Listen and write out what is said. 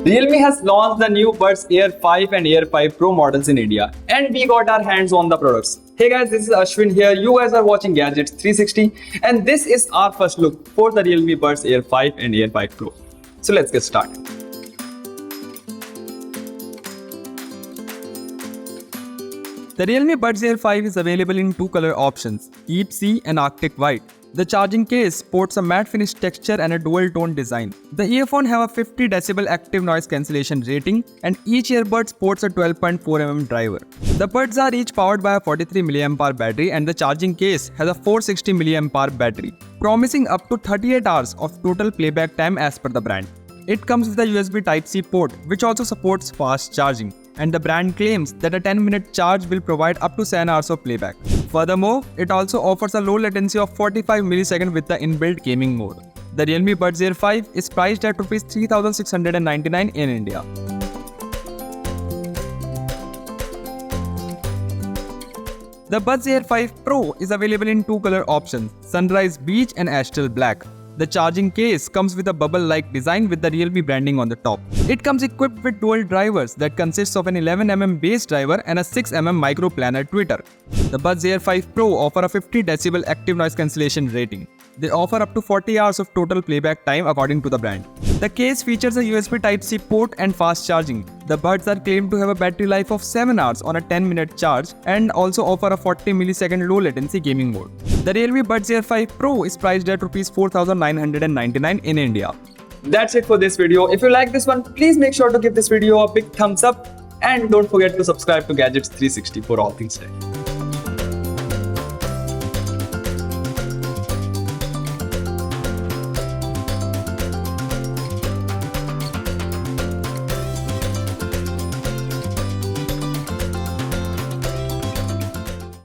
Realme has launched the new Buds Air 5 and Air 5 Pro models in India, and we got our hands on the products. Hey guys, this is Ashwin here. You guys are watching Gadgets 360, and this is our first look for the Realme Buds Air 5 and Air 5 Pro. So let's get started. The Realme Buds Air 5 is available in two color options, Deep Sea and Arctic White. The charging case sports a matte finish texture and a dual tone design. The earphone have a 50 decibel active noise cancellation rating, and each earbud sports a 12.4 mm driver. The buds are each powered by a 43 mAh battery, and the charging case has a 460 mAh battery, promising up to 38 hours of total playback time as per the brand. It comes with a USB Type-C port, which also supports fast charging, and the brand claims that a 10-minute charge will provide up to 7 hours of playback. Furthermore, it also offers a low latency of 45 milliseconds with the inbuilt gaming mode. The Realme Buds Air 5 is priced at Rs 3699 in India. The Buds Air 5 Pro is available in two color options, Sunrise Beige and Astral Black. The charging case comes with a bubble-like design with the Realme branding on the top. It comes equipped with dual drivers that consists of an 11 mm base driver and a 6 mm micro planar tweeter. The Buds Air 5 Pro offer a 50 decibel active noise cancellation rating. They offer up to 40 hours of total playback time according to the brand. The case features a USB Type-C port and fast charging. The buds are claimed to have a battery life of 7 hours on a 10-minute charge and also offer a 40 millisecond low latency gaming mode. The Realme Buds Air 5 Pro is priced at Rs 4999 in India. That's it for this video. If you like this one, please make sure to give this video a big thumbs up and don't forget to subscribe to Gadgets 360 for all things tech.